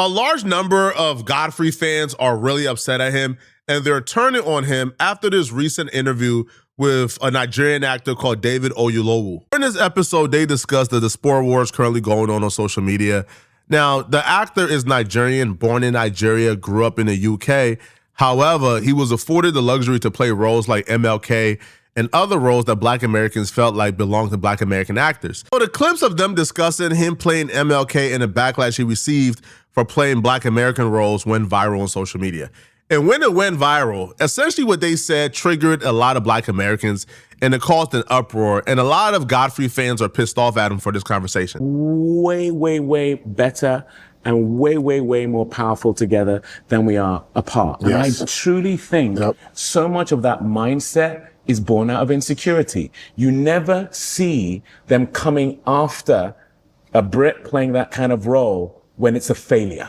A large number of Godfrey fans are really upset at him, and they're turning on him after this recent interview with a Nigerian actor called David Oyelowo. In this episode, they discussed the sport wars currently going on social media. Now, the actor is Nigerian, born in Nigeria, grew up in the UK. However, he was afforded the luxury to play roles like MLK and other roles that Black Americans felt like belonged to Black American actors. So the clips of them discussing him playing MLK and the backlash he received for playing Black American roles went viral on social media. And when it went viral, essentially what they said triggered a lot of Black Americans, and it caused an uproar. And a lot of Godfrey fans are pissed off at him for this conversation. Way, way, way better and way, way, way more powerful together than we are apart. Yes. And I truly think so much of that mindset is born out of insecurity. You never see them coming after a Brit playing that kind of role when it's a failure.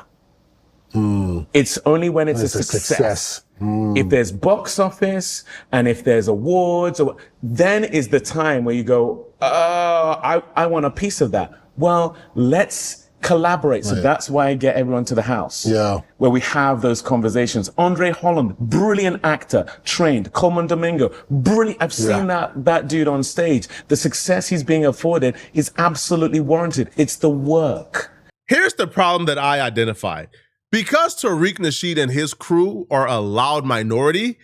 It's only when it's a success. If there's box office and if there's awards, then is the time where you go, I want a piece of that. Well, let's collaborate. So that's why I get everyone to the house. Where we have those conversations. Andre Holland, brilliant actor, trained. Coleman Domingo, brilliant. I've seen that dude on stage. The success he's being afforded is absolutely warranted. It's the work. Here's the problem that I identified. Because Tariq Nasheed and his crew are a loud minority,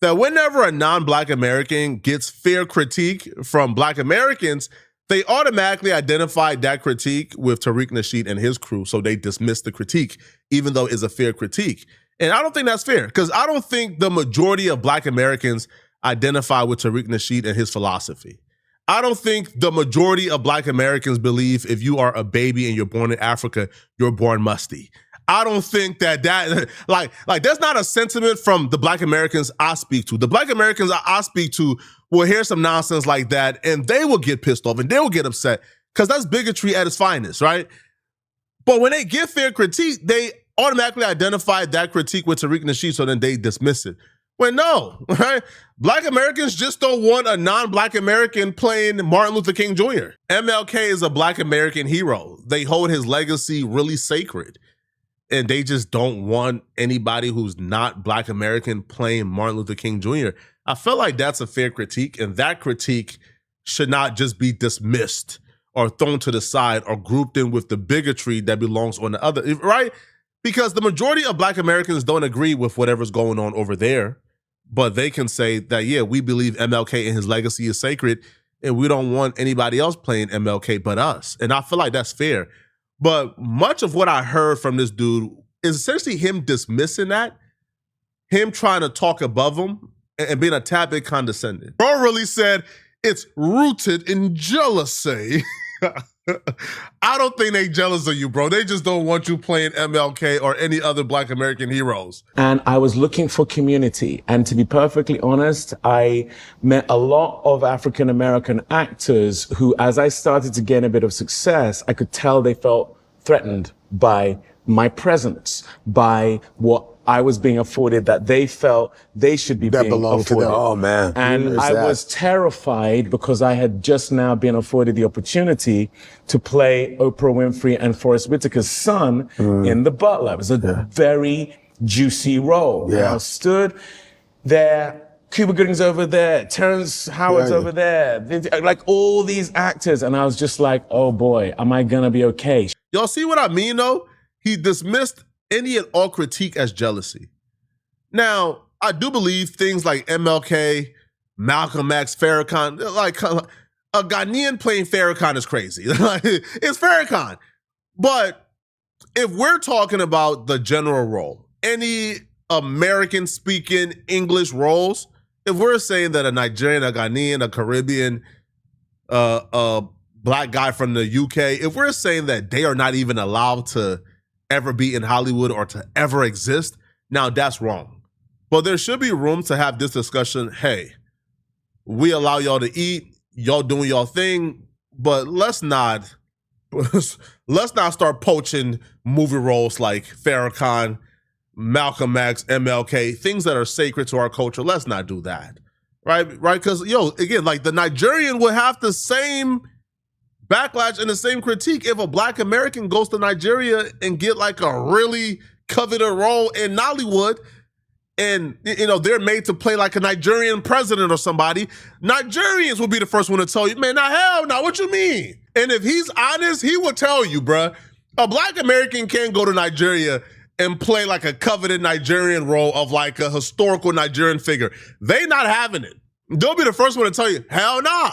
that whenever a non-Black American gets fair critique from Black Americans, they automatically identify that critique with Tariq Nasheed and his crew, so they dismiss the critique, even though it's a fair critique. And I don't think that's fair, because I don't think the majority of Black Americans identify with Tariq Nasheed and his philosophy. I don't think the majority of Black Americans believe if you are a baby and you're born in Africa, you're born musty. I don't think that that's not a sentiment from the Black Americans I speak to. The Black Americans I speak to will hear some nonsense like that and they will get pissed off and they will get upset because that's bigotry at its finest, right? But when they give fair critique, they automatically identify that critique with Tariq Nasheed, so then they dismiss it. When no, right? Black Americans just don't want a non-Black American playing Martin Luther King Jr. MLK is a Black American hero. They hold his legacy really sacred. And they just don't want anybody who's not Black American playing Martin Luther King Jr. I feel like that's a fair critique, and that critique should not just be dismissed or thrown to the side or grouped in with the bigotry that belongs on the other, right? Because the majority of Black Americans don't agree with whatever's going on over there, but they can say that, yeah, we believe MLK and his legacy is sacred, and we don't want anybody else playing MLK but us. And I feel like that's fair. But much of what I heard from this dude is essentially him dismissing that, him trying to talk above him and being a tad bit condescending. Bro really said it's rooted in jealousy. I don't think they jealous of you, bro. They just don't want you playing MLK or any other Black American heroes. And I was looking for community. And to be perfectly honest, I met a lot of African American actors who, as I started to gain a bit of success, I could tell they felt threatened by my presence, by what I was being afforded, that they felt they should be being afforded. To them. Oh, man. And I was terrified because I had just now been afforded the opportunity to play Oprah Winfrey and Forrest Whitaker's son in The Butler. It was a very juicy role. And I stood there, Cuba Gooding's over there, Terrence Howard's over there, like all these actors. And I was just like, oh boy, am I gonna be okay? Y'all see what I mean though? He dismissed any and all critique as jealousy. Now, I do believe things like MLK, Malcolm X, Farrakhan, like a Ghanaian playing Farrakhan is crazy. It's Farrakhan. But if we're talking about the general role, any American-speaking English roles, if we're saying that a Nigerian, a Ghanaian, a Caribbean, a Black guy from the UK, if we're saying that they are not even allowed to ever be in Hollywood or to ever exist, now that's wrong. But there should be room to have this discussion. Hey, we allow y'all to eat, y'all doing y'all thing, but let's not start poaching movie roles like Farrakhan, Malcolm X, MLK, things that are sacred to our culture. Let's not do that, right? Because, again, like the Nigerian would have the same backlash and the same critique if a Black American goes to Nigeria and get like a really coveted role in Nollywood, and they're made to play like a Nigerian president or somebody. Nigerians will be the first one to tell you, man, now hell no, what you mean? And if he's honest, he will tell you, bruh, a Black American can't go to Nigeria and play like a coveted Nigerian role of like a historical Nigerian figure. They not having it. They'll be the first one to tell you, hell nah.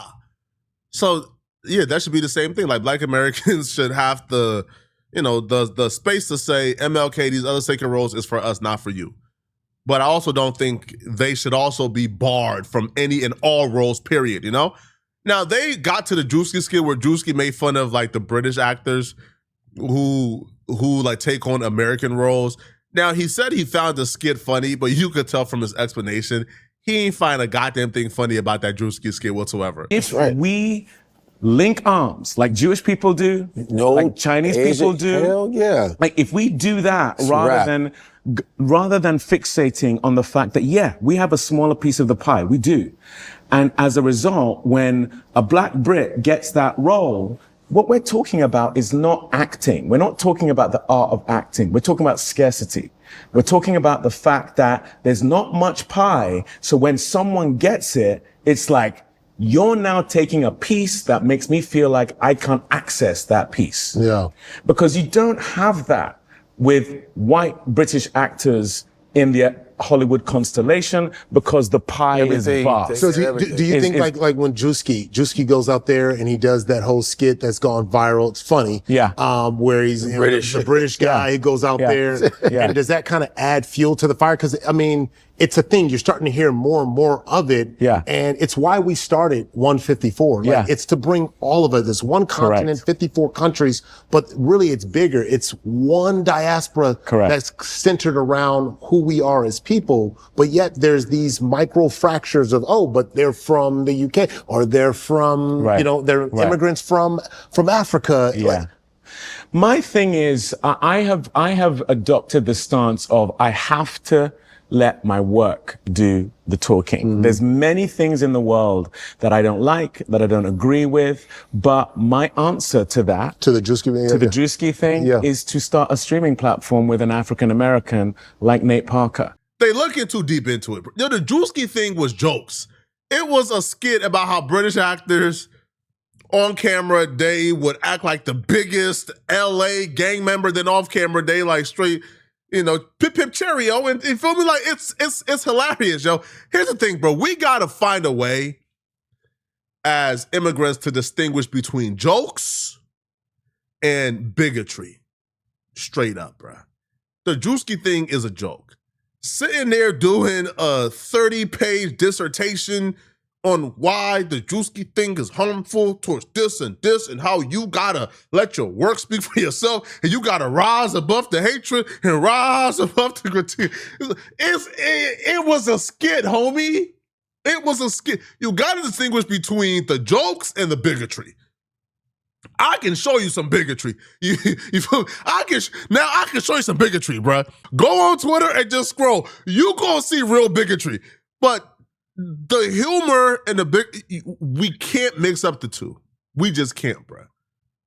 So yeah, that should be the same thing. Like Black Americans should have the space to say, MLK, these other sacred roles is for us, not for you. But I also don't think they should also be barred from any and all roles, period, Now, they got to the Drewski skit where Drewski made fun of, like, the British actors who like, take on American roles. Now, he said he found the skit funny, but you could tell from his explanation, he ain't find a goddamn thing funny about that Drewski skit whatsoever. If we link arms like Jewish people do, like Chinese people do, hell yeah. Like, if we do that rather than fixating on the fact that, yeah, we have a smaller piece of the pie, we do. And as a result, when a Black Brit gets that role, what we're talking about is not acting. We're not talking about the art of acting. We're talking about scarcity. We're talking about the fact that there's not much pie. So when someone gets it, it's like, you're now taking a piece that makes me feel like I can't access that piece. Yeah. Because you don't have that with white British actors in the Hollywood constellation, because the pie is vast. So do you think like when Drewski goes out there and he does that whole skit that's gone viral, it's funny. Yeah. Where he's the British guy, he goes out there. And does that kind of add fuel to the fire? Because I mean, it's a thing. You're starting to hear more and more of it. Yeah. And it's why we started 154. Like, it's to bring all of it. It's one continent, 54 countries, but really it's bigger. It's one diaspora that's centered around who we are as people. But yet there's these micro fractures of, but they're from the UK, or they're from, they're immigrants from Africa. Yeah. My thing is, I have adopted the stance of, I have to let my work do the talking. Mm-hmm. There's many things in the world that I don't like, that I don't agree with, but my answer to that, to the Drewski thing, is to start a streaming platform with an African American like Nate Parker. They looking too deep into it. The Drewski thing was jokes. It was a skit about how British actors on camera, they would act like the biggest LA gang member, then off camera, they like straight, pip pip cheerio, and you feel me? Like, it's hilarious, yo. Here's the thing, bro. We gotta find a way as immigrants to distinguish between jokes and bigotry. Straight up, bro. The Drewski thing is a joke. Sitting there doing a 30-page dissertation on why the Drewski thing is harmful towards this and how you gotta let your work speak for yourself, and you gotta rise above the hatred and rise above the critique. It was a skit, homie. It was a skit. You gotta distinguish between the jokes and the bigotry. I can show you some bigotry. You feel me? I can show you some bigotry, bruh. Go on Twitter and just scroll. You gonna see real bigotry. But the humor and we can't mix up the two. We just can't, bro.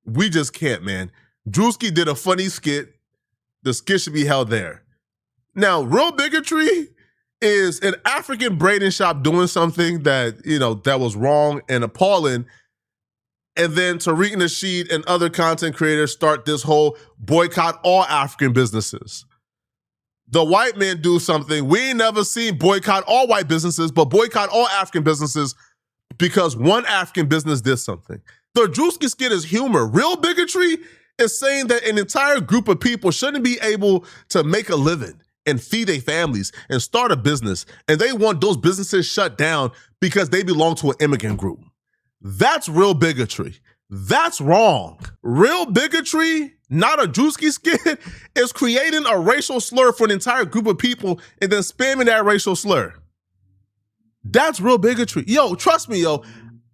We just can't, man. Drewski did a funny skit. The skit should be held there. Now, real bigotry is an African braiding shop doing something that, that was wrong and appalling. And then Tariq Nasheed and other content creators start this whole boycott all African businesses. The white men do something we ain't never seen, boycott all white businesses, but boycott all African businesses because one African business did something. The Drewski skit is humor. Real bigotry is saying that an entire group of people shouldn't be able to make a living and feed their families and start a business, and they want those businesses shut down because they belong to an immigrant group. That's real bigotry. That's wrong. Real bigotry, not a Drewski skit, is creating a racial slur for an entire group of people and then spamming that racial slur. That's real bigotry. Yo, trust me, yo.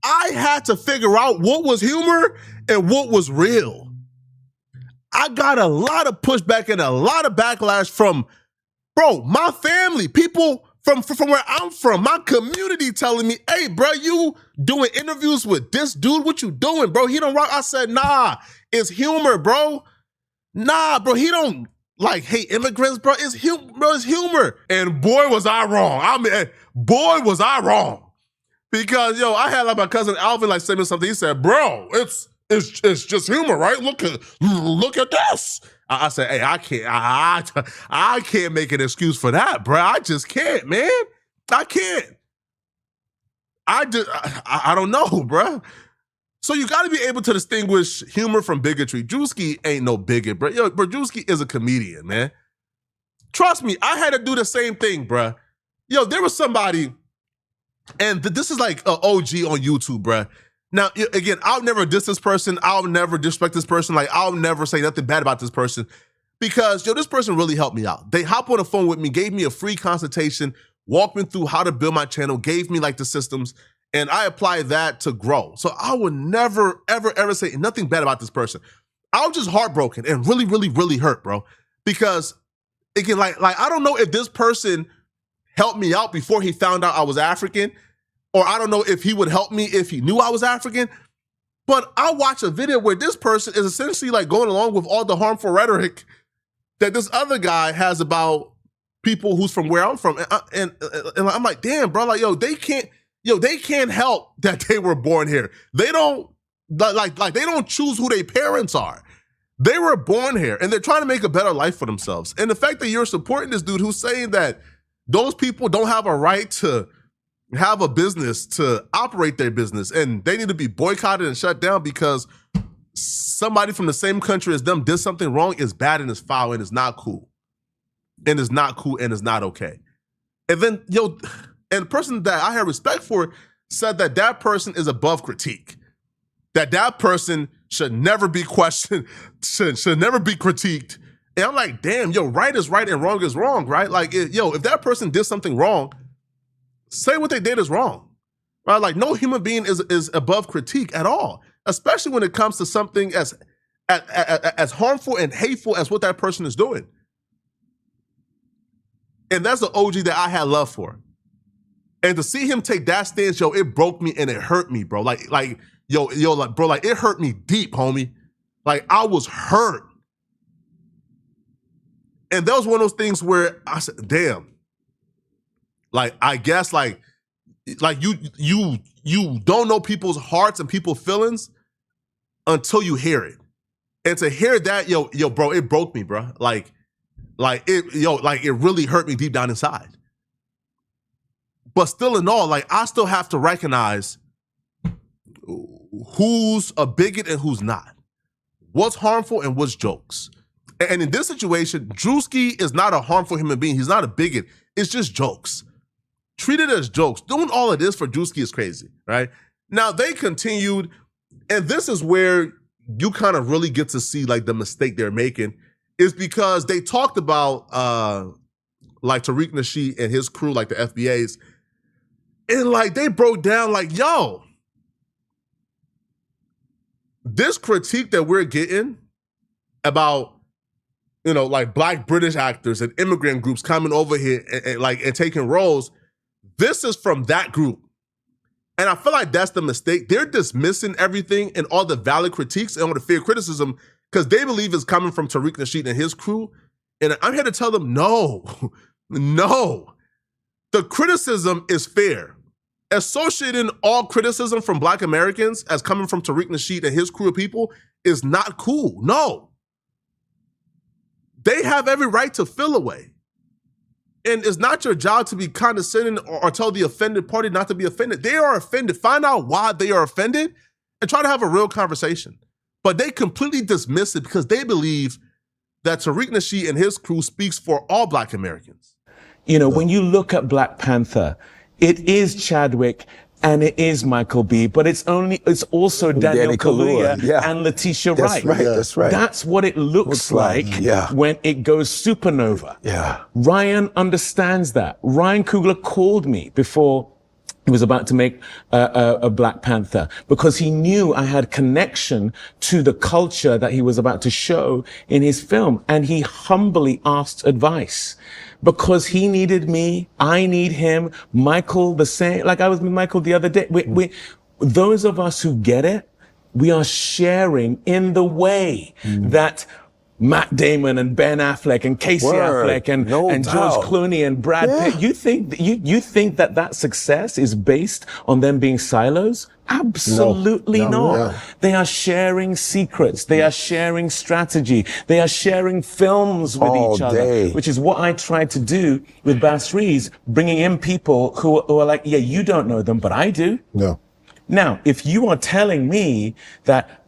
I had to figure out what was humor and what was real. I got a lot of pushback and a lot of backlash from, my family, people from where I'm from, my community telling me, hey, bro, you doing interviews with this dude? What you doing, bro? He don't rock. I said, nah, it's humor, bro. Nah, bro, he don't like hate immigrants, bro. It's humor. And boy, was I wrong. I mean, boy, was I wrong. Because, yo, I had like my cousin Alvin like send me something. He said, bro, it's just humor, right? Look at this. I said, hey, I can't make an excuse for that, bro. I just can't, man. I can't. I don't know, bro. So you got to be able to distinguish humor from bigotry. Drewski ain't no bigot, bro. Yo, bro, Drewski is a comedian, man. Trust me, I had to do the same thing, bro. Yo, there was somebody, and this is like an OG on YouTube, bro. Now, again, I'll never diss this person. I'll never disrespect this person. Like, I'll never say nothing bad about this person because, yo, this person really helped me out. They hopped on the phone with me, gave me a free consultation, walked me through how to build my channel, gave me like the systems, and I applied that to grow. So I would never, ever, ever say nothing bad about this person. I was just heartbroken and really, really, really hurt, bro. Because, again, like I don't know if this person helped me out before he found out I was African, or I don't know if he would help me if he knew I was African, but I watched a video where this person is essentially like going along with all the harmful rhetoric that this other guy has about people who's from where I'm from. And I'm like, damn, bro, like, they can't help that they were born here. They don't, like they don't choose who their parents are. They were born here and they're trying to make a better life for themselves. And the fact that you're supporting this dude who's saying that those people don't have a right to have a business, to operate their business, and they need to be boycotted and shut down because somebody from the same country as them did something wrong is bad and is foul and is not cool. And is not cool and is not okay. And then, and the person that I have respect for said that that person is above critique. That person should never be questioned, should never be critiqued. And I'm like, damn, right is right and wrong is wrong, right? Like, if that person did something wrong, say what they did is wrong, right? Like, no human being is above critique at all, especially when it comes to something as harmful and hateful as what that person is doing. And that's the OG that I had love for. And to see him take that stance, it broke me and it hurt me, bro. Like, it hurt me deep, homie. Like, I was hurt. And that was one of those things where I said, damn. Like, I guess, like you don't know people's hearts and people's feelings until you hear it. And to hear that, bro, it broke me, bro. Like it really hurt me deep down inside. But still in all, like, I still have to recognize who's a bigot and who's not. What's harmful and what's jokes. And in this situation, Drewski is not a harmful human being. He's not a bigot. It's just jokes. Treat it as jokes. Doing all of this for Drewski is crazy, right? Now, they continued, and this is where you kind of really get to see, like, the mistake they're making, is because they talked about, like, Tariq Nasheed and his crew, like the FBAs, and, like, they broke down, like, this critique that we're getting about, like, Black British actors and immigrant groups coming over here and taking roles, this is from that group. And I feel like that's the mistake. They're dismissing everything and all the valid critiques and all the fair criticism because they believe it's coming from Tariq Nasheed and his crew. And I'm here to tell them, no. The criticism is fair. Associating all criticism from Black Americans as coming from Tariq Nasheed and his crew of people is not cool. No. They have every right to feel away. And it's not your job to be condescending or tell the offended party not to be offended. They are offended. Find out why they are offended and try to have a real conversation. But they completely dismiss it because they believe that Tariq Nasheed and his crew speaks for all Black Americans. When you look at Black Panther, it is Chadwick and it is Michael B, but it's also Daniel Kaluuya and Letitia Wright. That's right. That's what it looks like when it goes supernova. Yeah. Ryan understands that. Ryan Coogler called me before He was about to make a Black Panther because he knew I had connection to the culture that he was about to show in his film. And he humbly asked advice because he needed me. I need him. Michael, the same. Like I was with Michael the other day. Those of us who get it, we are sharing in the way that Matt Damon and Ben Affleck and Casey Affleck and George Clooney and Brad Pitt. You think that success is based on them being silos? Absolutely not. They are sharing secrets. They are sharing strategy. They are sharing films with each other, which is what I tried to do with Bass Reeves, bringing in people who are like, yeah, you don't know them, but I do. No. Now, if you are telling me that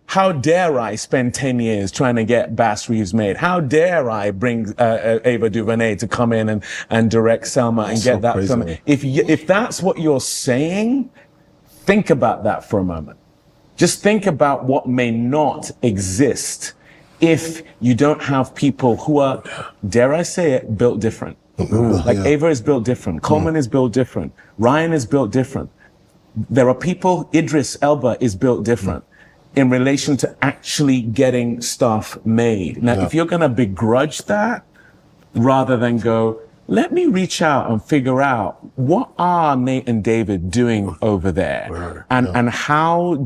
how dare I spend 10 years trying to get Bass Reeves made? How dare I bring Ava DuVernay to come in and direct Selma and get that film? If that's what you're saying, think about that for a moment. Just think about what may not exist if you don't have people who are, dare I say it, built different. Like Ava is built different. Coleman is built different. Ryan is built different. There are people, Idris Elba is built different in relation to actually getting stuff made. Now, if you're going to begrudge that rather than go, let me reach out and figure out what are Nate and David doing over there, and how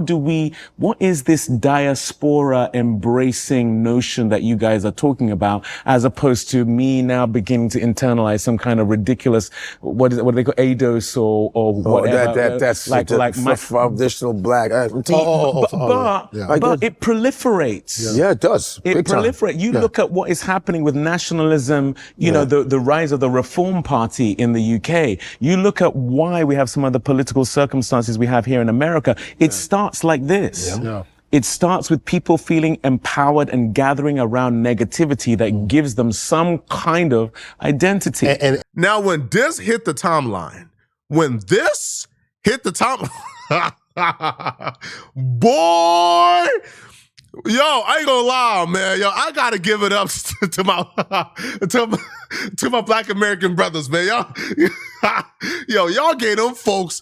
do we? What is this diaspora embracing notion that you guys are talking about, as opposed to me now beginning to internalize some kind of ridiculous what do they call ADOS or whatever? That's like foundational black. But it proliferates. Yeah, it does. It proliferates. You look at what is happening with nationalism. You know the rise of the Reform Party in the UK. You look at why we have some of the political circumstances we have here in America. It starts like this. It starts with people feeling empowered and gathering around negativity that gives them some kind of identity. And now when this hit the timeline, boy, yo, I ain't gonna lie, man. Yo, I gotta give it up to my Black American brothers, man. Y'all gave them folks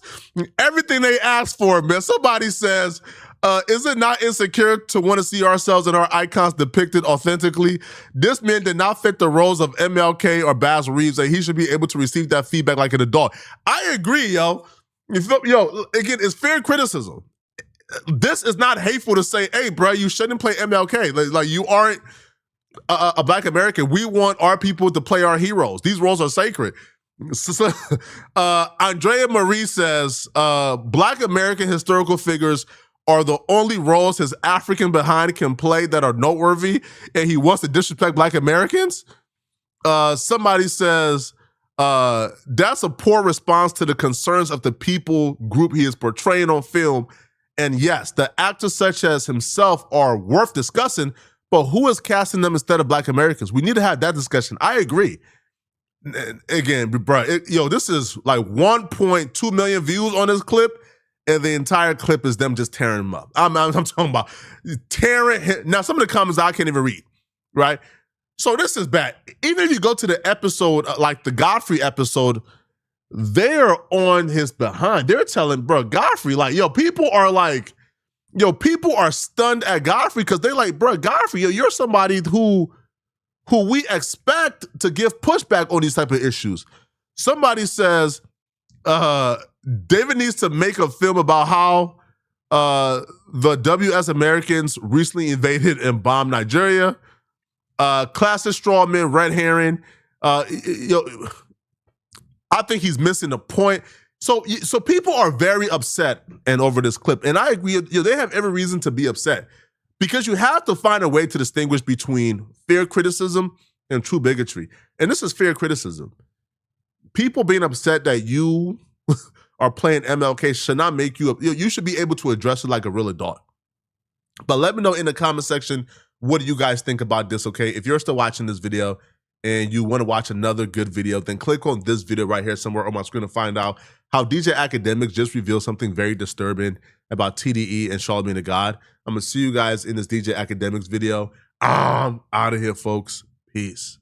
everything they asked for, man. Somebody says, is it not insecure to want to see ourselves and our icons depicted authentically? This man did not fit the roles of MLK or Bass Reeves, and he should be able to receive that feedback like an adult. I agree, yo. Again, it's fair criticism. This is not hateful to say, hey, bro, you shouldn't play MLK. Like you aren't a Black American. We want our people to play our heroes. These roles are sacred. Andrea Marie says, Black American historical figures are the only roles his African behind can play that are noteworthy, and he wants to disrespect Black Americans? Somebody says, that's a poor response to the concerns of the people group he is portraying on film. And yes, the actors such as himself are worth discussing, but who is casting them instead of Black Americans? We need to have that discussion. I agree. Again, bro, this is like 1.2 million views on this clip, and the entire clip is them just tearing him up. I'm talking about tearing him. Now, some of the comments I can't even read, right? So this is bad. Even if you go to the episode, like the Godfrey episode, they're on his behind. They're telling, bro, Godfrey, like, people are stunned at Godfrey because they're like, bro, Godfrey, you're somebody who we expect to give pushback on these type of issues. Somebody says, David needs to make a film about how the WS Americans recently invaded and bombed Nigeria. Classic straw man, red herring. I think he's missing the point. So people are very upset and over this clip. And I agree, they have every reason to be upset because you have to find a way to distinguish between fair criticism and true bigotry. And this is fair criticism. People being upset that you are playing MLK should not make you, you should be able to address it like a real adult. But let me know in the comment section, what do you guys think about this, okay? If you're still watching this video and you want to watch another good video, then click on this video right here somewhere on my screen to find out how DJ Academics just revealed something very disturbing about TDE and Charlamagne the God. I'm going to see you guys in this DJ Academics video. I'm out of here, folks. Peace.